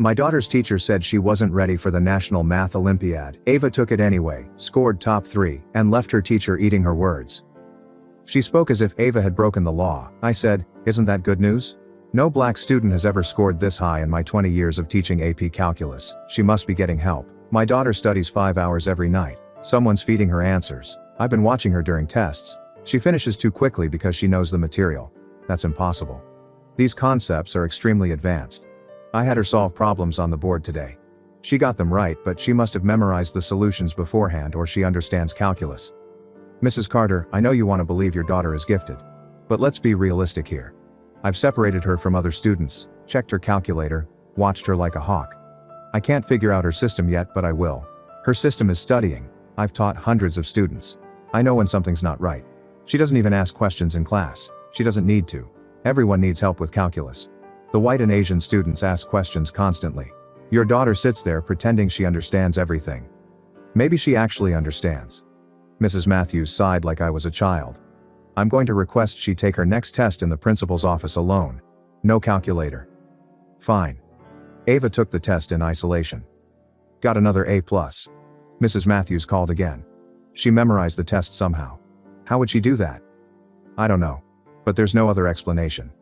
My daughter's teacher said she wasn't ready for the National Math Olympiad. Ava took it anyway, scored top 3, and left her teacher eating her words. She spoke as if Ava had broken the law. I said, "Isn't that good news? No black student has ever scored this high in my 20 years of teaching AP Calculus. She must be getting help. My daughter studies 5 hours every night. Someone's feeding her answers. I've been watching her during tests. She finishes too quickly because she knows the material. That's impossible. These concepts are extremely advanced. I had her solve problems on the board today. She got them right, but she must have memorized the solutions beforehand or she understands calculus. Mrs. Carter, I know you want to believe your daughter is gifted. But let's be realistic here. I've separated her from other students, checked her calculator, watched her like a hawk. I can't figure out her system yet, but I will. Her system is studying. I've taught hundreds of students. I know when something's not right. She doesn't even ask questions in class. She doesn't need to. Everyone needs help with calculus. The white and Asian students ask questions constantly. Your daughter sits there pretending she understands everything. Maybe she actually understands. Mrs. Matthews sighed like I was a child. I'm going to request she take her next test in the principal's office alone. No calculator. Fine. Ava took the test in isolation. Got another A+. Mrs. Matthews called again. She memorized the test somehow. How would she do that? I don't know. But there's no other explanation.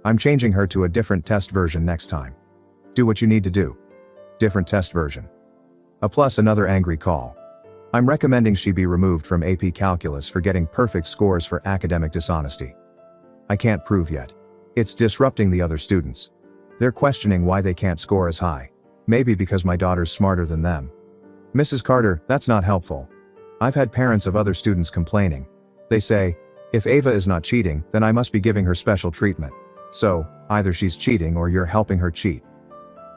I'm changing her to a different test version next time. Do what you need to do. Different test version. Another angry call. I'm recommending she be removed from AP Calculus for getting perfect scores for academic dishonesty. I can't prove yet. It's disrupting the other students. They're questioning why they can't score as high. Maybe because my daughter's smarter than them. Mrs. Carter, that's not helpful. I've had parents of other students complaining. They say, if Ava is not cheating, then I must be giving her special treatment. So, either she's cheating or you're helping her cheat.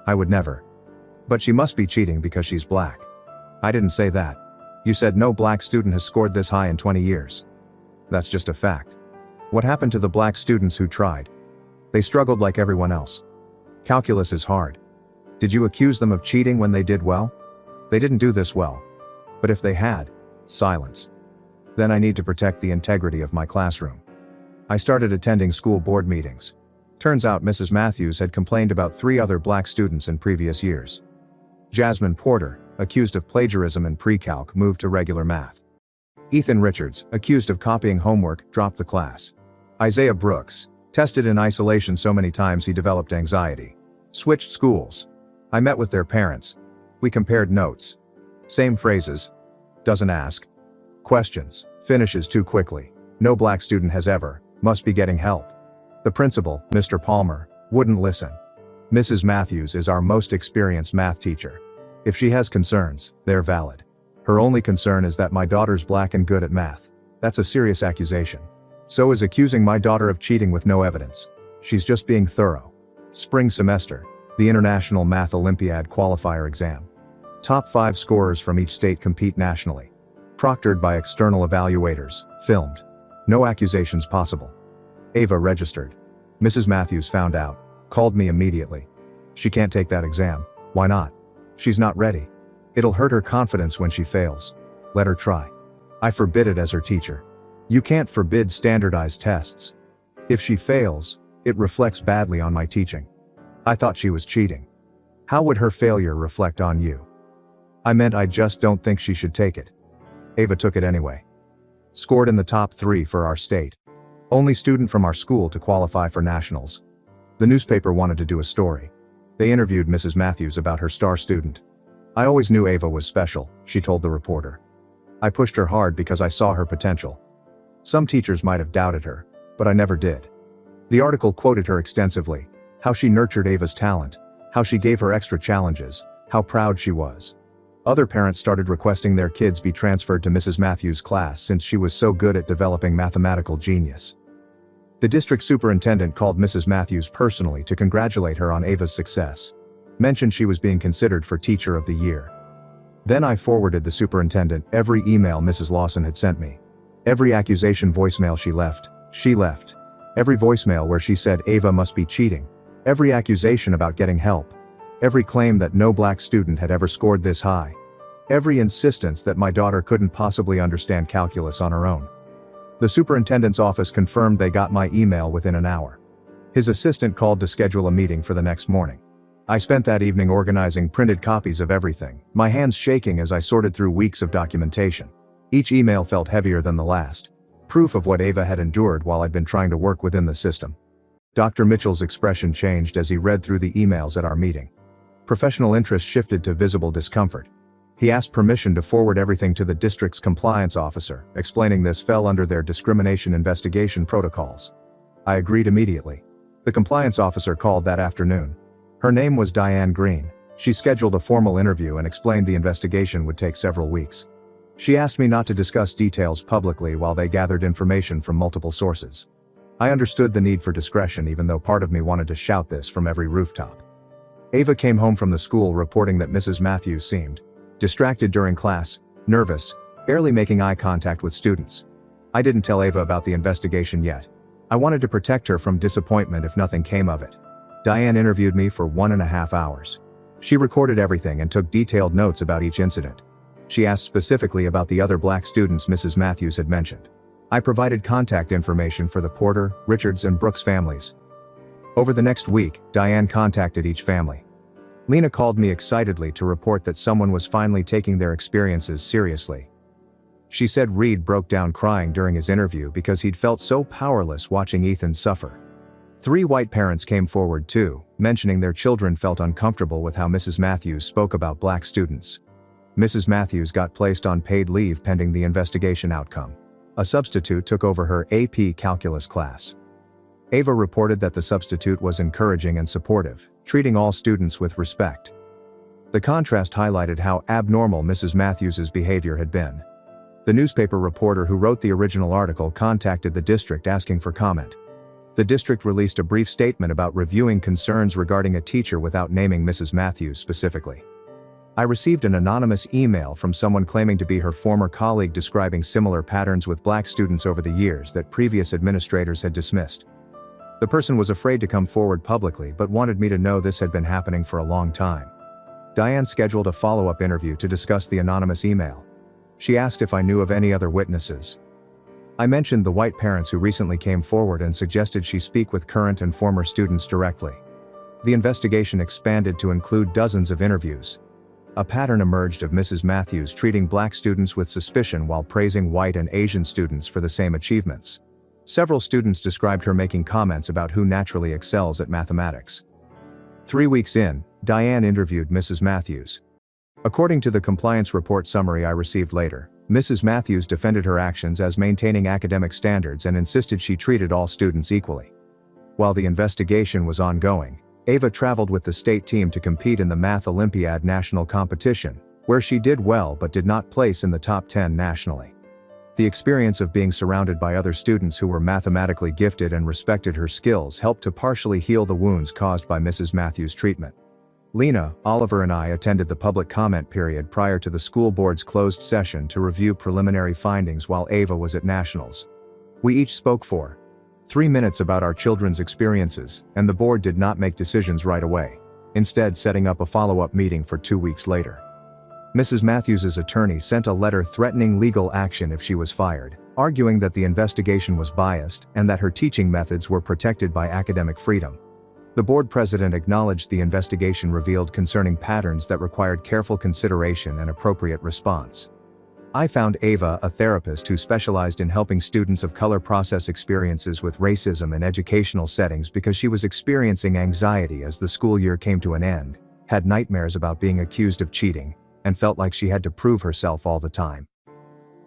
I would never. But she must be cheating because she's black. I didn't say that. You said no black student has scored this high in 20 years. That's just a fact. What happened to the black students who tried? They struggled like everyone else. Calculus is hard. Did you accuse them of cheating when they did well? They didn't do this well. But if they had, silence. Then I need to protect the integrity of my classroom. I started attending school board meetings. Turns out Mrs. Matthews had complained about 3 other black students in previous years. Jasmine Porter, accused of plagiarism in pre-calc, moved to regular math. Ethan Richards, accused of copying homework, dropped the class. Isaiah Brooks, tested in isolation so many times he developed anxiety. Switched schools. I met with their parents. We compared notes. Same phrases. Doesn't ask questions. Finishes too quickly. No black student has ever. Must be getting help. The principal, Mr. Palmer, wouldn't listen. Mrs. Matthews is our most experienced math teacher. If she has concerns, they're valid. Her only concern is that my daughter's black and good at math. That's a serious accusation. So is accusing my daughter of cheating with no evidence. She's just being thorough. Spring semester, the International Math Olympiad qualifier exam. Top 5 scorers from each state compete nationally. Proctored by external evaluators, filmed. No accusations possible. Ava registered. Mrs. Matthews found out, called me immediately. She can't take that exam. Why not? She's not ready. It'll hurt her confidence when she fails. Let her try. I forbid it as her teacher. You can't forbid standardized tests. If she fails, it reflects badly on my teaching. I thought she was cheating. How would her failure reflect on you? I meant I just don't think she should take it. Ava took it anyway. Scored in the top 3 for our state. Only student from our school to qualify for nationals. The newspaper wanted to do a story. They interviewed Mrs. Matthews about her star student. I always knew Ava was special, she told the reporter. I pushed her hard because I saw her potential. Some teachers might have doubted her, but I never did. The article quoted her extensively, how she nurtured Ava's talent, how she gave her extra challenges, how proud she was. Other parents started requesting their kids be transferred to Mrs. Matthews' class since she was so good at developing mathematical genius. The district superintendent called Mrs. Matthews personally to congratulate her on Ava's success. Mentioned she was being considered for Teacher of the Year. Then I forwarded the superintendent every email Mrs. Lawson had sent me. Every accusation voicemail she left. Every voicemail where she said Ava must be cheating. Every accusation about getting help. Every claim that no black student had ever scored this high. Every insistence that my daughter couldn't possibly understand calculus on her own. The superintendent's office confirmed they got my email within an hour. His assistant called to schedule a meeting for the next morning. I spent that evening organizing printed copies of everything, my hands shaking as I sorted through weeks of documentation. Each email felt heavier than the last, proof of what Ava had endured while I'd been trying to work within the system. Dr. Mitchell's expression changed as he read through the emails at our meeting. Professional interest shifted to visible discomfort. He asked permission to forward everything to the district's compliance officer, explaining this fell under their discrimination investigation protocols. I agreed immediately. The compliance officer called that afternoon. Her name was Diane Green. She scheduled a formal interview and explained the investigation would take several weeks. She asked me not to discuss details publicly while they gathered information from multiple sources. I understood the need for discretion, even though part of me wanted to shout this from every rooftop. Ava came home from the school reporting that Mrs. Matthews seemed distracted during class, nervous, barely making eye contact with students. I didn't tell Ava about the investigation yet. I wanted to protect her from disappointment if nothing came of it. Diane interviewed me for 1.5 hours. She recorded everything and took detailed notes about each incident. She asked specifically about the other black students Mrs. Matthews had mentioned. I provided contact information for the Porter, Richards, and Brooks families. Over the next week, Diane contacted each family. Lena called me excitedly to report that someone was finally taking their experiences seriously. She said Reed broke down crying during his interview because he'd felt so powerless watching Ethan suffer. 3 white parents came forward too, mentioning their children felt uncomfortable with how Mrs. Matthews spoke about black students. Mrs. Matthews got placed on paid leave pending the investigation outcome. A substitute took over her AP Calculus class. Ava reported that the substitute was encouraging and supportive, treating all students with respect. The contrast highlighted how abnormal Mrs. Matthews's behavior had been. The newspaper reporter who wrote the original article contacted the district asking for comment. The district released a brief statement about reviewing concerns regarding a teacher without naming Mrs. Matthews specifically. I received an anonymous email from someone claiming to be her former colleague describing similar patterns with black students over the years that previous administrators had dismissed. The person was afraid to come forward publicly but wanted me to know this had been happening for a long time. Diane scheduled a follow-up interview to discuss the anonymous email. She asked if I knew of any other witnesses. I mentioned the white parents who recently came forward and suggested she speak with current and former students directly. The investigation expanded to include dozens of interviews. A pattern emerged of Mrs. Matthews treating black students with suspicion while praising white and Asian students for the same achievements. Several students described her making comments about who naturally excels at mathematics. 3 weeks in, Diane interviewed Mrs. Matthews. According to the compliance report summary I received later, Mrs. Matthews defended her actions as maintaining academic standards and insisted she treated all students equally. While the investigation was ongoing, Ava traveled with the state team to compete in the Math Olympiad national competition, where she did well but did not place in the top 10 nationally. The experience of being surrounded by other students who were mathematically gifted and respected her skills helped to partially heal the wounds caused by Mrs. Matthews' treatment. Lena, Oliver and I attended the public comment period prior to the school board's closed session to review preliminary findings while Ava was at nationals. We each spoke for 3 minutes about our children's experiences, and the board did not make decisions right away, instead setting up a follow-up meeting for 2 weeks later. Mrs. Matthews's attorney sent a letter threatening legal action if she was fired, arguing that the investigation was biased and that her teaching methods were protected by academic freedom. The board president acknowledged the investigation revealed concerning patterns that required careful consideration and appropriate response. I found Ava a therapist who specialized in helping students of color process experiences with racism in educational settings because she was experiencing anxiety as the school year came to an end, had nightmares about being accused of cheating, and felt like she had to prove herself all the time.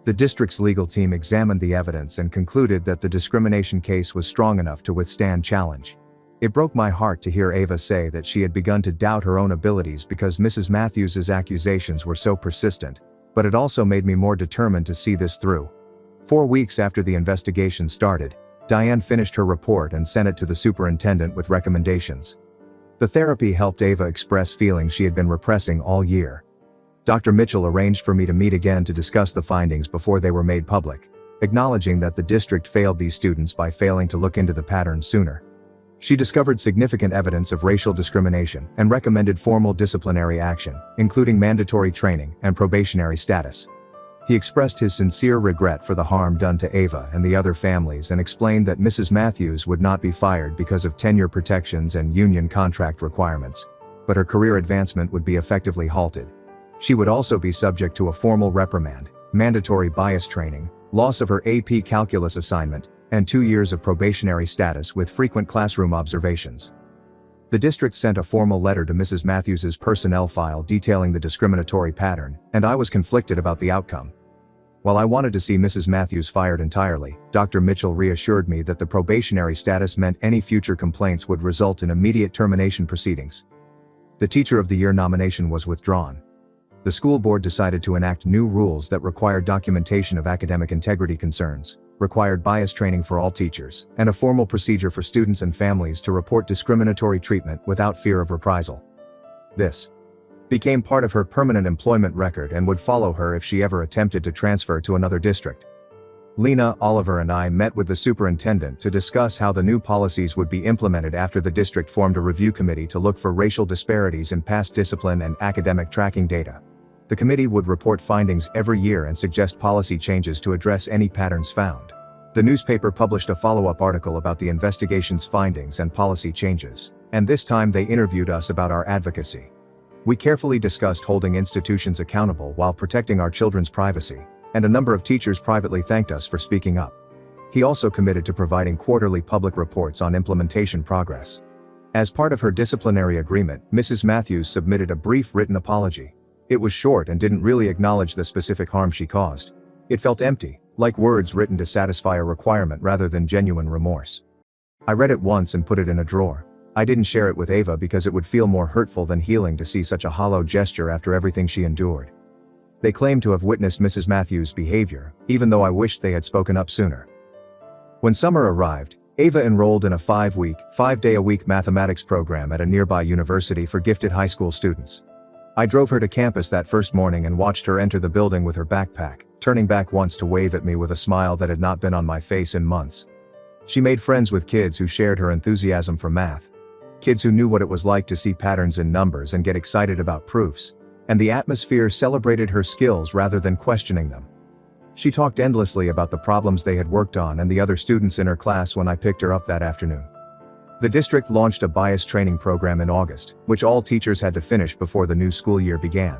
The district's legal team examined the evidence and concluded that the discrimination case was strong enough to withstand challenge. It broke my heart to hear Ava say that she had begun to doubt her own abilities because Mrs. Matthews's accusations were so persistent, but it also made me more determined to see this through. 4 weeks after the investigation started, Diane finished her report and sent it to the superintendent with recommendations. The therapy helped Ava express feelings she had been repressing all year. Dr. Mitchell arranged for me to meet again to discuss the findings before they were made public, acknowledging that the district failed these students by failing to look into the pattern sooner. She discovered significant evidence of racial discrimination and recommended formal disciplinary action, including mandatory training and probationary status. He expressed his sincere regret for the harm done to Ava and the other families and explained that Mrs. Matthews would not be fired because of tenure protections and union contract requirements. but her career advancement would be effectively halted. She would also be subject to a formal reprimand, mandatory bias training, loss of her AP Calculus assignment, and 2 years of probationary status with frequent classroom observations. The district sent a formal letter to Mrs. Matthews's personnel file detailing the discriminatory pattern, and I was conflicted about the outcome. While I wanted to see Mrs. Matthews fired entirely, Dr. Mitchell reassured me that the probationary status meant any future complaints would result in immediate termination proceedings. The Teacher of the Year nomination was withdrawn. The school board decided to enact new rules that required documentation of academic integrity concerns, required bias training for all teachers, and a formal procedure for students and families to report discriminatory treatment without fear of reprisal. This became part of her permanent employment record and would follow her if she ever attempted to transfer to another district. Lena, Oliver and I met with the superintendent to discuss how the new policies would be implemented after the district formed a review committee to look for racial disparities in past discipline and academic tracking data. The committee would report findings every year and suggest policy changes to address any patterns found. The newspaper published a follow-up article about the investigation's findings and policy changes, and this time they interviewed us about our advocacy. We carefully discussed holding institutions accountable while protecting our children's privacy, and a number of teachers privately thanked us for speaking up. He also committed to providing quarterly public reports on implementation progress. As part of her disciplinary agreement, Mrs. Matthews submitted a brief written apology. It was short and didn't really acknowledge the specific harm she caused. It felt empty, like words written to satisfy a requirement rather than genuine remorse. I read it once and put it in a drawer. I didn't share it with Ava because it would feel more hurtful than healing to see such a hollow gesture after everything she endured. They claimed to have witnessed Mrs. Matthews' behavior, even though I wished they had spoken up sooner. When summer arrived, Ava enrolled in a 5-day-a-week mathematics program at a nearby university for gifted high school students. I drove her to campus that first morning and watched her enter the building with her backpack, turning back once to wave at me with a smile that had not been on my face in months. She made friends with kids who shared her enthusiasm for math. Kids who knew what it was like to see patterns in numbers and get excited about proofs, and the atmosphere celebrated her skills rather than questioning them. She talked endlessly about the problems they had worked on and the other students in her class when I picked her up that afternoon. The district launched a bias training program in August, which all teachers had to finish before the new school year began.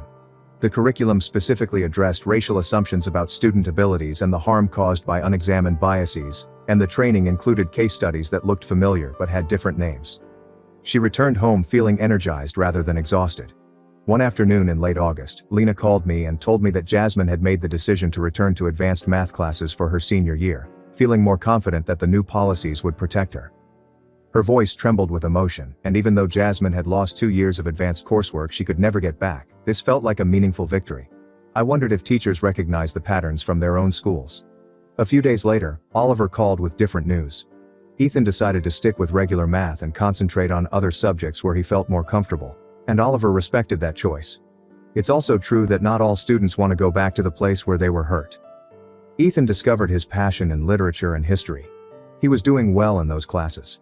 The curriculum specifically addressed racial assumptions about student abilities and the harm caused by unexamined biases, and the training included case studies that looked familiar but had different names. She returned home feeling energized rather than exhausted. One afternoon in late August, Lena called me and told me that Jasmine had made the decision to return to advanced math classes for her senior year, feeling more confident that the new policies would protect her. Her voice trembled with emotion, and even though Jasmine had lost 2 years of advanced coursework she could never get back, this felt like a meaningful victory. I wondered if teachers recognized the patterns from their own schools. A few days later, Oliver called with different news. Ethan decided to stick with regular math and concentrate on other subjects where he felt more comfortable, and Oliver respected that choice. It's also true that not all students want to go back to the place where they were hurt. Ethan discovered his passion in literature and history. He was doing well in those classes.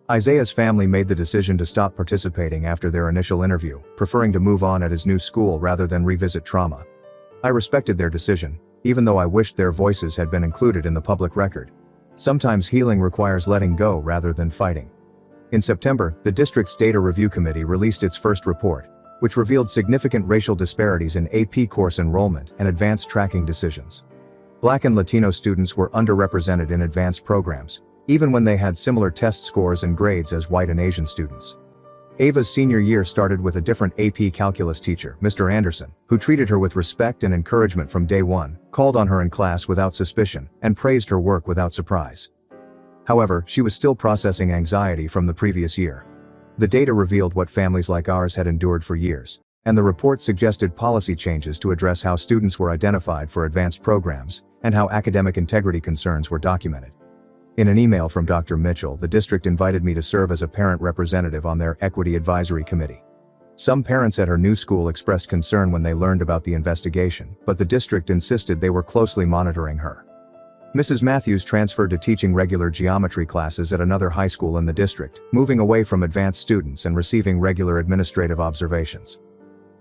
Isaiah's family made the decision to stop participating after their initial interview, preferring to move on at his new school rather than revisit trauma. I respected their decision, even though I wished their voices had been included in the public record. Sometimes healing requires letting go rather than fighting. In September, the district's Data Review Committee released its first report, which revealed significant racial disparities in AP course enrollment and advanced tracking decisions. Black and Latino students were underrepresented in advanced programs, even when they had similar test scores and grades as white and Asian students. Ava's senior year started with a different AP Calculus teacher, Mr. Anderson, who treated her with respect and encouragement from day one, called on her in class without suspicion, and praised her work without surprise. However, she was still processing anxiety from the previous year. The data revealed what families like ours had endured for years, and the report suggested policy changes to address how students were identified for advanced programs, and how academic integrity concerns were documented. In an email from Dr. Mitchell, the district invited me to serve as a parent representative on their Equity Advisory Committee. Some parents at her new school expressed concern when they learned about the investigation, but the district insisted they were closely monitoring her. Mrs. Matthews transferred to teaching regular geometry classes at another high school in the district, moving away from advanced students and receiving regular administrative observations.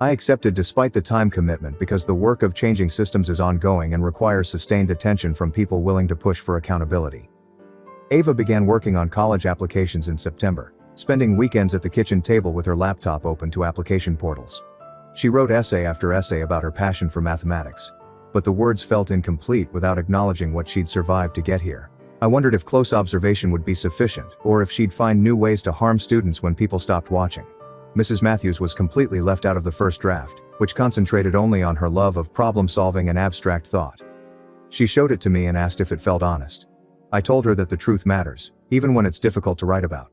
I accepted despite the time commitment because the work of changing systems is ongoing and requires sustained attention from people willing to push for accountability. Ava began working on college applications in September. spending weekends at the kitchen table with her laptop open to application portals. She wrote essay after essay about her passion for mathematics. But the words felt incomplete without acknowledging what she'd survived to get here. I wondered if close observation would be sufficient, or if she'd find new ways to harm students when people stopped watching. Mrs. Matthews was completely left out of the first draft, which concentrated only on her love of problem-solving and abstract thought. She showed it to me and asked if it felt honest. I told her that the truth matters, even when it's difficult to write about.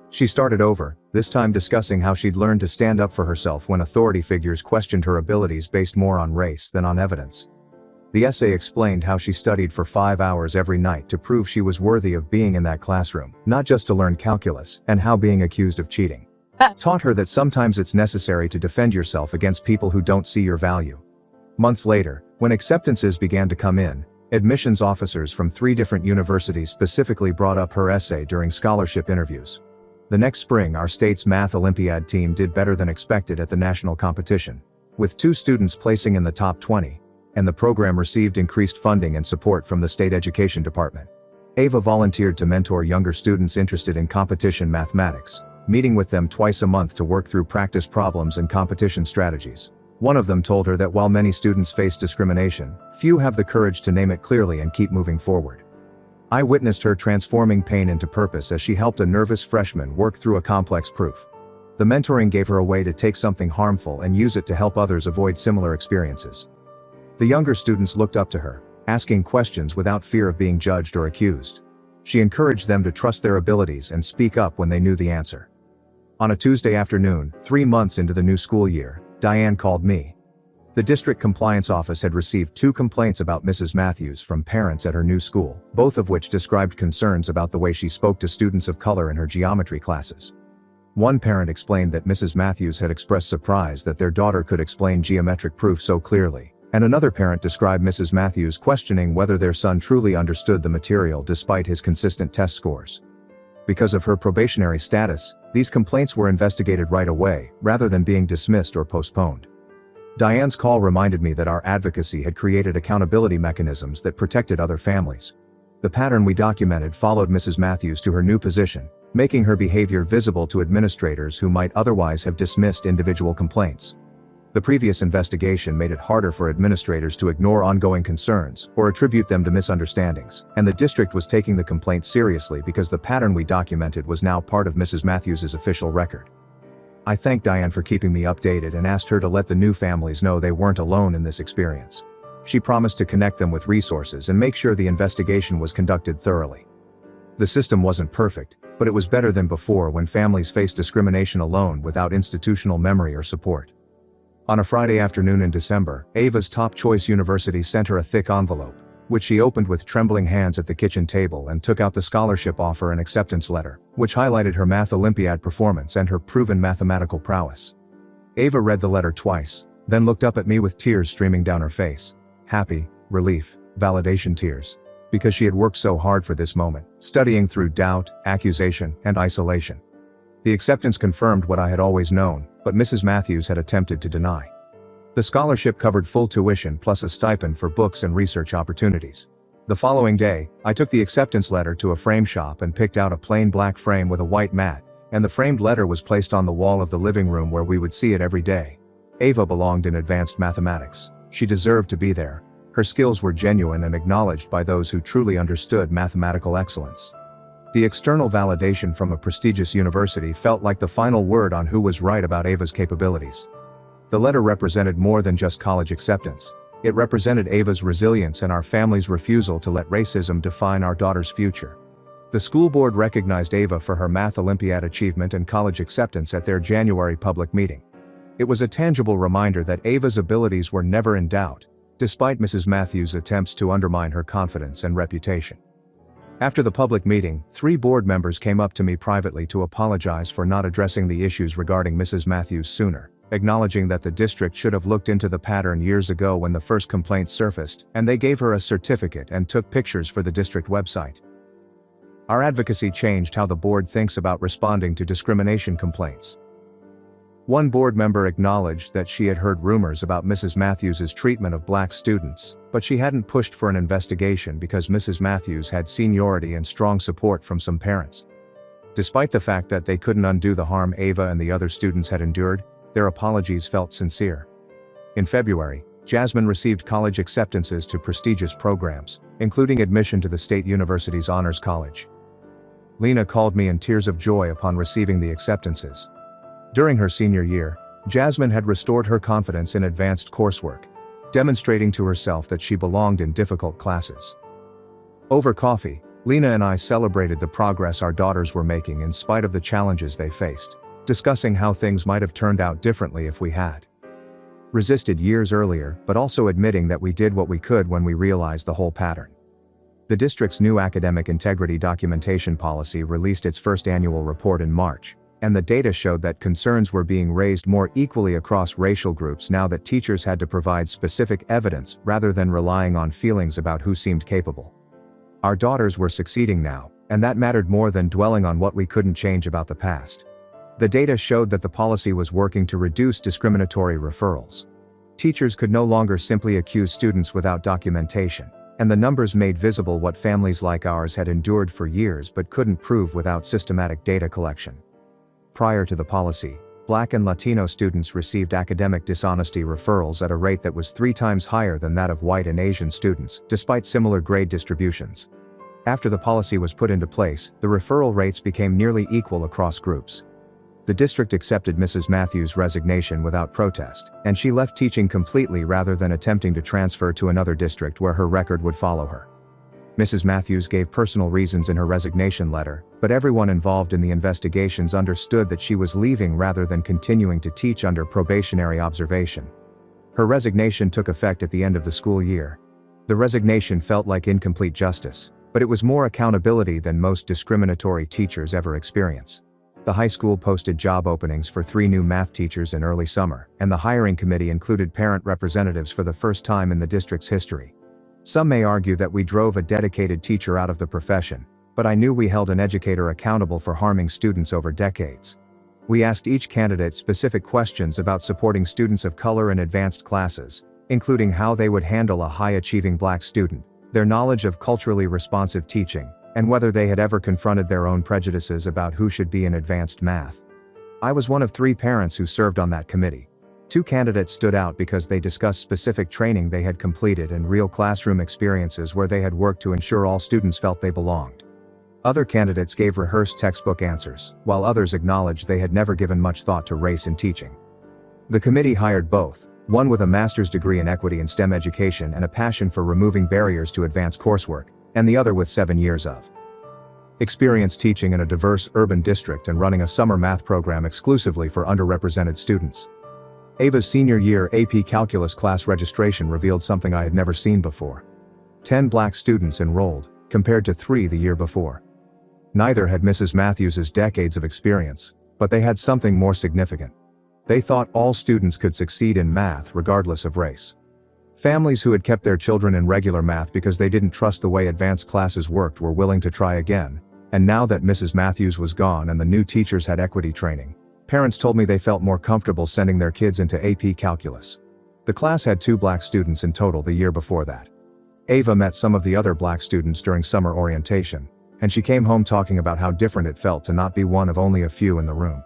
She started over, this time discussing how she'd learned to stand up for herself when authority figures questioned her abilities based more on race than on evidence. The essay explained how she studied for 5 hours every night to prove she was worthy of being in that classroom, not just to learn calculus, and how being accused of cheating taught her that sometimes it's necessary to defend yourself against people who don't see your value. Months later, when acceptances began to come in, admissions officers from 3 different universities specifically brought up her essay during scholarship interviews. The next spring, our state's math Olympiad team did better than expected at the national competition, with 2 students placing in the top 20, and the program received increased funding and support from the state education department. Ava volunteered to mentor younger students interested in competition mathematics, meeting with them twice a month to work through practice problems and competition strategies. One of them told her that while many students face discrimination, few have the courage to name it clearly and keep moving forward. I witnessed her transforming pain into purpose as she helped a nervous freshman work through a complex proof. The mentoring gave her a way to take something harmful and use it to help others avoid similar experiences. The younger students looked up to her, asking questions without fear of being judged or accused. She encouraged them to trust their abilities and speak up when they knew the answer. On a Tuesday afternoon, 3 months into the new school year, Diane called me. The district compliance office had received 2 complaints about Mrs. Matthews from parents at her new school, both of which described concerns about the way she spoke to students of color in her geometry classes. One parent explained that Mrs. Matthews had expressed surprise that their daughter could explain geometric proof so clearly, and another parent described Mrs. Matthews questioning whether their son truly understood the material despite his consistent test scores. Because of her probationary status, these complaints were investigated right away, rather than being dismissed or postponed. Diane's call reminded me that our advocacy had created accountability mechanisms that protected other families. The pattern we documented followed Mrs. Matthews to her new position, making her behavior visible to administrators who might otherwise have dismissed individual complaints. The previous investigation made it harder for administrators to ignore ongoing concerns or attribute them to misunderstandings, and the district was taking the complaints seriously because the pattern we documented was now part of Mrs. Matthews' official record. I thanked Diane for keeping me updated and asked her to let the new families know they weren't alone in this experience. She promised to connect them with resources and make sure the investigation was conducted thoroughly. The system wasn't perfect, but it was better than before when families faced discrimination alone without institutional memory or support. On a Friday afternoon in December, Ava's top choice university sent her a thick envelope, which she opened with trembling hands at the kitchen table and took out the scholarship offer and acceptance letter, which highlighted her math Olympiad performance and her proven mathematical prowess. Ava read the letter twice, then looked up at me with tears streaming down her face. Happy, relief, validation tears. Because she had worked so hard for this moment, studying through doubt, accusation, and isolation. The acceptance confirmed what I had always known, but Mrs. Matthews had attempted to deny. The scholarship covered full tuition plus a stipend for books and research opportunities. The following day, I took the acceptance letter to a frame shop and picked out a plain black frame with a white mat, and the framed letter was placed on the wall of the living room where we would see it every day. Ava belonged in advanced mathematics. She deserved to be there. Her skills were genuine and acknowledged by those who truly understood mathematical excellence. The external validation from a prestigious university felt like the final word on who was right about Ava's capabilities. The letter represented more than just college acceptance. It represented Ava's resilience and our family's refusal to let racism define our daughter's future. The school board recognized Ava for her math Olympiad achievement and college acceptance at their January public meeting. It was a tangible reminder that Ava's abilities were never in doubt, despite Mrs. Matthews' attempts to undermine her confidence and reputation. After the public meeting, 3 board members came up to me privately to apologize for not addressing the issues regarding Mrs. Matthews sooner, acknowledging that the district should have looked into the pattern years ago when the first complaints surfaced, and they gave her a certificate and took pictures for the district website. Our advocacy changed how the board thinks about responding to discrimination complaints. One board member acknowledged that she had heard rumors about Mrs. Matthews' treatment of black students, but she hadn't pushed for an investigation because Mrs. Matthews had seniority and strong support from some parents. Despite the fact that they couldn't undo the harm Ava and the other students had endured, their apologies felt sincere. In February, Jasmine received college acceptances to prestigious programs, including admission to the State University's Honors College. Lena called me in tears of joy upon receiving the acceptances. During her senior year, Jasmine had restored her confidence in advanced coursework, demonstrating to herself that she belonged in difficult classes. Over coffee, Lena and I celebrated the progress our daughters were making in spite of the challenges they faced, discussing how things might have turned out differently if we had resisted years earlier, but also admitting that we did what we could when we realized the whole pattern. The district's new academic integrity documentation policy released its first annual report in March, and the data showed that concerns were being raised more equally across racial groups now that teachers had to provide specific evidence rather than relying on feelings about who seemed capable. Our daughters were succeeding now, and that mattered more than dwelling on what we couldn't change about the past. The data showed that the policy was working to reduce discriminatory referrals. Teachers could no longer simply accuse students without documentation, and the numbers made visible what families like ours had endured for years but couldn't prove without systematic data collection. Prior to the policy, Black and Latino students received academic dishonesty referrals at a rate that was 3 times higher than that of white and Asian students, despite similar grade distributions. After the policy was put into place, the referral rates became nearly equal across groups. The district accepted Mrs. Matthews' resignation without protest, and she left teaching completely rather than attempting to transfer to another district where her record would follow her. Mrs. Matthews gave personal reasons in her resignation letter, but everyone involved in the investigations understood that she was leaving rather than continuing to teach under probationary observation. Her resignation took effect at the end of the school year. The resignation felt like incomplete justice, but it was more accountability than most discriminatory teachers ever experience. The high school posted job openings for 3 new math teachers in early summer, and the hiring committee included parent representatives for the first time in the district's history. Some may argue that we drove a dedicated teacher out of the profession, but I knew we held an educator accountable for harming students over decades. We asked each candidate specific questions about supporting students of color in advanced classes, including how they would handle a high-achieving Black student, their knowledge of culturally responsive teaching, and whether they had ever confronted their own prejudices about who should be in advanced math. I was one of 3 parents who served on that committee. 2 candidates stood out because they discussed specific training they had completed and real classroom experiences where they had worked to ensure all students felt they belonged. Other candidates gave rehearsed textbook answers, while others acknowledged they had never given much thought to race in teaching. The committee hired both, one with a master's degree in equity and STEM education and a passion for removing barriers to advanced coursework, and the other with 7 years of experience teaching in a diverse urban district and running a summer math program exclusively for underrepresented students. Ava's senior year AP Calculus class registration revealed something I had never seen before. 10 Black students enrolled, compared to 3 the year before. Neither had Mrs. Matthews' decades of experience, but they had something more significant. They thought all students could succeed in math regardless of race. Families who had kept their children in regular math because they didn't trust the way advanced classes worked were willing to try again, and now that Mrs. Matthews was gone and the new teachers had equity training, parents told me they felt more comfortable sending their kids into AP Calculus. The class had 2 Black students in total the year before that. Ava met some of the other Black students during summer orientation, and she came home talking about how different it felt to not be one of only a few in the room.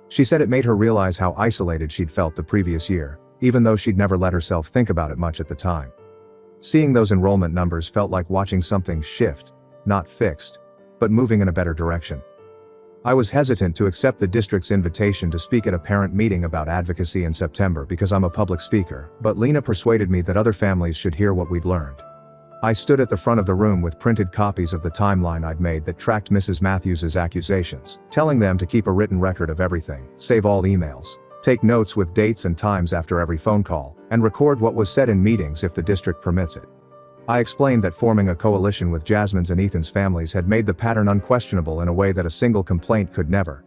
She said it made her realize how isolated she'd felt the previous year, even though she'd never let herself think about it much at the time. Seeing those enrollment numbers felt like watching something shift, not fixed, but moving in a better direction. I was hesitant to accept the district's invitation to speak at a parent meeting about advocacy in September because I'm a public speaker, but Lena persuaded me that other families should hear what we'd learned. I stood at the front of the room with printed copies of the timeline I'd made that tracked Mrs. Matthews' accusations, telling them to keep a written record of everything, save all emails, take notes with dates and times after every phone call, and record what was said in meetings if the district permits it. I explained that forming a coalition with Jasmine's and Ethan's families had made the pattern unquestionable in a way that a single complaint could never.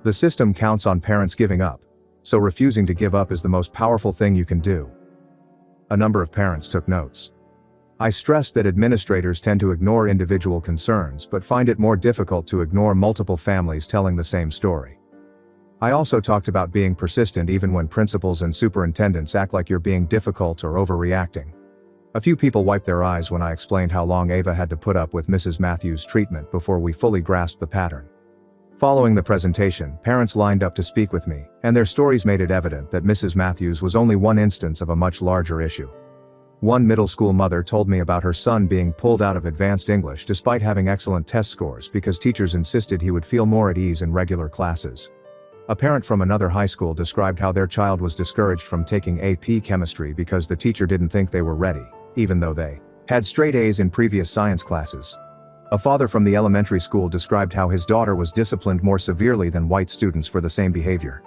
The system counts on parents giving up, so refusing to give up is the most powerful thing you can do. A number of parents took notes. I stressed that administrators tend to ignore individual concerns but find it more difficult to ignore multiple families telling the same story. I also talked about being persistent even when principals and superintendents act like you're being difficult or overreacting. A few people wiped their eyes when I explained how long Ava had to put up with Mrs. Matthews' treatment before we fully grasped the pattern. Following the presentation, parents lined up to speak with me, and their stories made it evident that Mrs. Matthews was only one instance of a much larger issue. One middle school mother told me about her son being pulled out of advanced English despite having excellent test scores because teachers insisted he would feel more at ease in regular classes. A parent from another high school described how their child was discouraged from taking AP chemistry because the teacher didn't think they were ready, even though they had straight A's in previous science classes. A father from the elementary school described how his daughter was disciplined more severely than white students for the same behavior.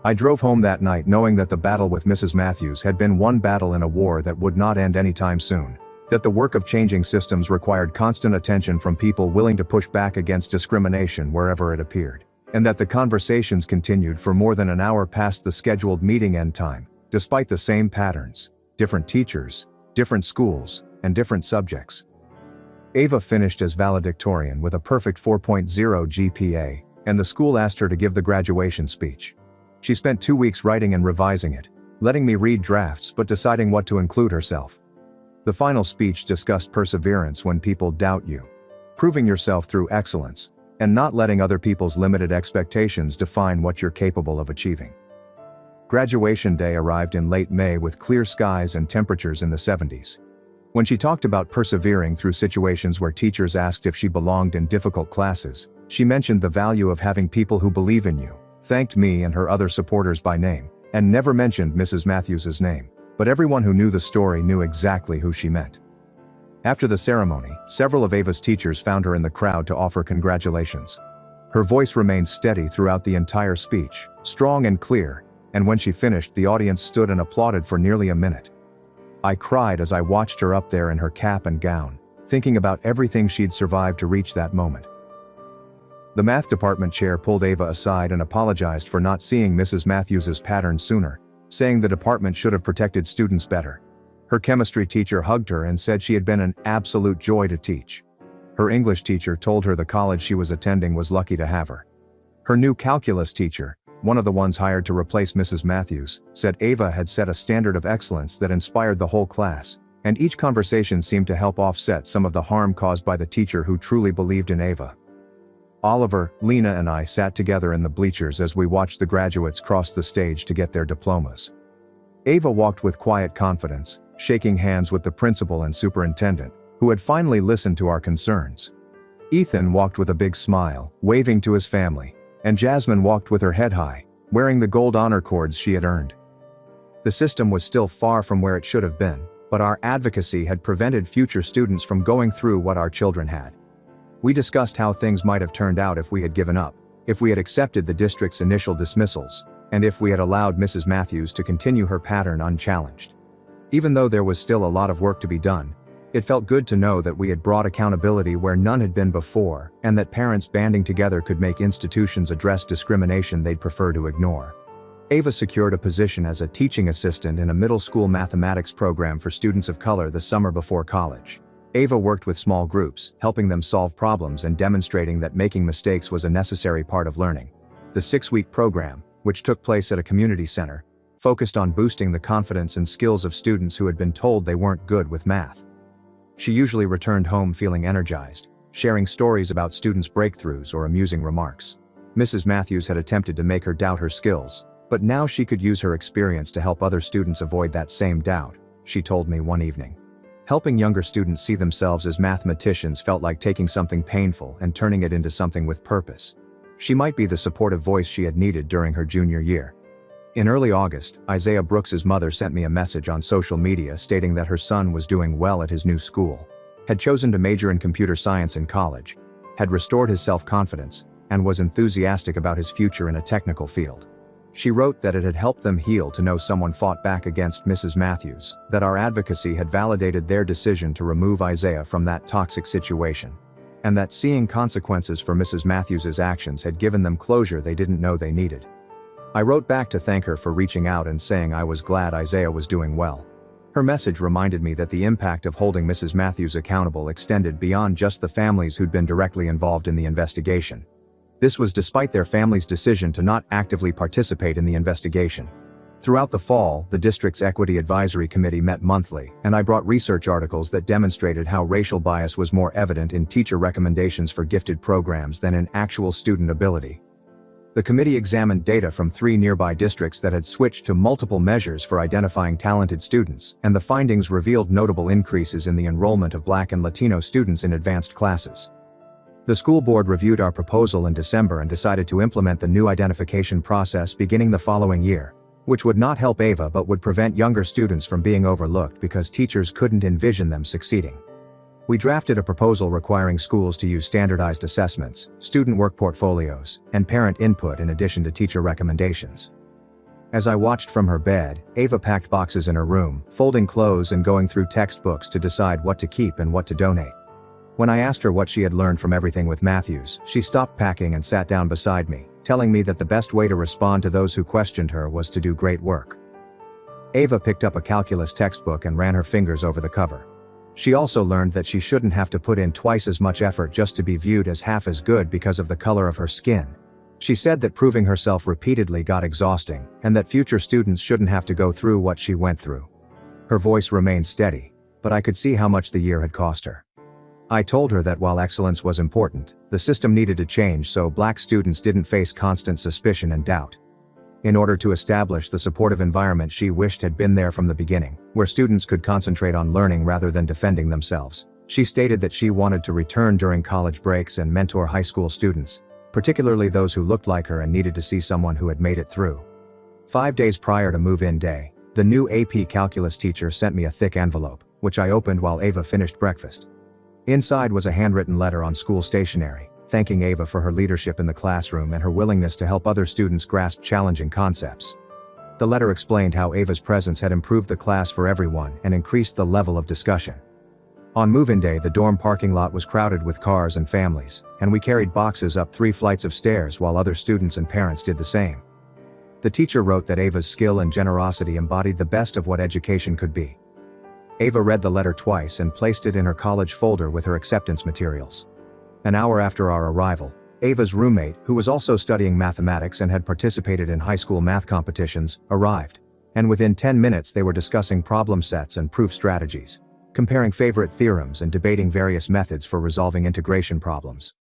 I drove home that night knowing that the battle with Mrs. Matthews had been one battle in a war that would not end anytime soon, that the work of changing systems required constant attention from people willing to push back against discrimination wherever it appeared, and that the conversations continued for more than an hour past the scheduled meeting end time, despite the same patterns, different teachers, different schools, and different subjects. Ava finished as valedictorian with a perfect 4.0 GPA, and the school asked her to give the graduation speech. She spent 2 weeks writing and revising it, letting me read drafts but deciding what to include herself. The final speech discussed perseverance when people doubt you, proving yourself through excellence, and not letting other people's limited expectations define what you're capable of achieving. Graduation day arrived in late May with clear skies and temperatures in the 70s. When she talked about persevering through situations where teachers asked if she belonged in difficult classes, she mentioned the value of having people who believe in you, thanked me and her other supporters by name, and never mentioned Mrs. Matthews's name, but everyone who knew the story knew exactly who she meant. After the ceremony, several of Ava's teachers found her in the crowd to offer congratulations. Her voice remained steady throughout the entire speech, strong and clear, and when she finished, the audience stood and applauded for nearly a minute. I cried as I watched her up there in her cap and gown, thinking about everything she'd survived to reach that moment. The math department chair pulled Ava aside and apologized for not seeing Mrs. Matthews's pattern sooner, saying the department should have protected students better. Her chemistry teacher hugged her and said she had been an absolute joy to teach. Her English teacher told her the college she was attending was lucky to have her. Her new calculus teacher, one of the ones hired to replace Mrs. Matthews, said Ava had set a standard of excellence that inspired the whole class, and each conversation seemed to help offset some of the harm caused by the teacher who truly believed in Ava. Oliver, Lena and I sat together in the bleachers as we watched the graduates cross the stage to get their diplomas. Ava walked with quiet confidence, shaking hands with the principal and superintendent, who had finally listened to our concerns. Ethan walked with a big smile, waving to his family, and Jasmine walked with her head high, wearing the gold honor cords she had earned. The system was still far from where it should have been, but our advocacy had prevented future students from going through what our children had. We discussed how things might have turned out if we had given up, if we had accepted the district's initial dismissals, and if we had allowed Mrs. Matthews to continue her pattern unchallenged. Even though there was still a lot of work to be done, it felt good to know that we had brought accountability where none had been before, and that parents banding together could make institutions address discrimination they'd prefer to ignore. Ava secured a position as a teaching assistant in a middle school mathematics program for students of color the summer before college. Ava worked with small groups, helping them solve problems and demonstrating that making mistakes was a necessary part of learning. The 6-week program, which took place at a community center, focused on boosting the confidence and skills of students who had been told they weren't good with math. She usually returned home feeling energized, sharing stories about students' breakthroughs or amusing remarks. Mrs. Matthews had attempted to make her doubt her skills, but now she could use her experience to help other students avoid that same doubt, she told me one evening. Helping younger students see themselves as mathematicians felt like taking something painful and turning it into something with purpose. She might be the supportive voice she had needed during her junior year. In early August, Isaiah Brooks's mother sent me a message on social media stating that her son was doing well at his new school, had chosen to major in computer science in college, had restored his self-confidence, and was enthusiastic about his future in a technical field. She wrote that it had helped them heal to know someone fought back against Mrs. Matthews, that our advocacy had validated their decision to remove Isaiah from that toxic situation, and that seeing consequences for Mrs. Matthews's actions had given them closure they didn't know they needed. I wrote back to thank her for reaching out and saying I was glad Isaiah was doing well. Her message reminded me that the impact of holding Mrs. Matthews accountable extended beyond just the families who'd been directly involved in the investigation. This was despite their family's decision to not actively participate in the investigation. Throughout the fall, the district's Equity Advisory Committee met monthly, and I brought research articles that demonstrated how racial bias was more evident in teacher recommendations for gifted programs than in actual student ability. The committee examined data from 3 nearby districts that had switched to multiple measures for identifying talented students, and the findings revealed notable increases in the enrollment of Black and Latino students in advanced classes. The school board reviewed our proposal in December and decided to implement the new identification process beginning the following year, which would not help Ava but would prevent younger students from being overlooked because teachers couldn't envision them succeeding. We drafted a proposal requiring schools to use standardized assessments, student work portfolios, and parent input in addition to teacher recommendations. As I watched from her bed, Ava packed boxes in her room, folding clothes and going through textbooks to decide what to keep and what to donate. When I asked her what she had learned from everything with Matthews, she stopped packing and sat down beside me, telling me that the best way to respond to those who questioned her was to do great work. Ava picked up a calculus textbook and ran her fingers over the cover. She also learned that she shouldn't have to put in twice as much effort just to be viewed as half as good because of the color of her skin. She said that proving herself repeatedly got exhausting, and that future students shouldn't have to go through what she went through. Her voice remained steady, but I could see how much the year had cost her. I told her that while excellence was important, the system needed to change so Black students didn't face constant suspicion and doubt. In order to establish the supportive environment she wished had been there from the beginning, where students could concentrate on learning rather than defending themselves, she stated that she wanted to return during college breaks and mentor high school students, particularly those who looked like her and needed to see someone who had made it through. 5 days prior to move-in day, the new AP calculus teacher sent me a thick envelope, which I opened while Ava finished breakfast. Inside was a handwritten letter on school stationery, thanking Ava for her leadership in the classroom and her willingness to help other students grasp challenging concepts. The letter explained how Ava's presence had improved the class for everyone and increased the level of discussion. On move-in day, the dorm parking lot was crowded with cars and families, and we carried boxes up 3 flights of stairs while other students and parents did the same. The teacher wrote that Ava's skill and generosity embodied the best of what education could be. Ava read the letter twice and placed it in her college folder with her acceptance materials. An hour after our arrival, Ava's roommate, who was also studying mathematics and had participated in high school math competitions, arrived, and within 10 minutes they were discussing problem sets and proof strategies, comparing favorite theorems and debating various methods for resolving integration problems.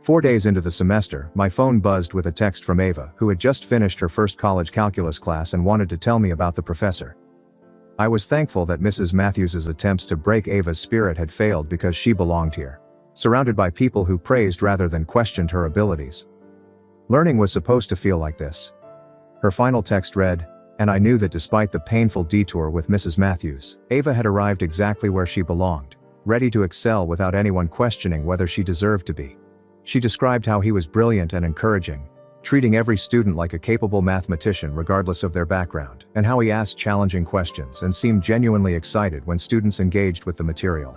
4 days into the semester, my phone buzzed with a text from Ava, who had just finished her first college calculus class and wanted to tell me about the professor. I was thankful that Mrs. Matthews's attempts to break Ava's spirit had failed because she belonged here, surrounded by people who praised rather than questioned her abilities. Learning was supposed to feel like this. Her final text read, and I knew that despite the painful detour with Mrs. Matthews, Ava had arrived exactly where she belonged, ready to excel without anyone questioning whether she deserved to be. She described how he was brilliant and encouraging, treating every student like a capable mathematician regardless of their background, and how he asked challenging questions and seemed genuinely excited when students engaged with the material.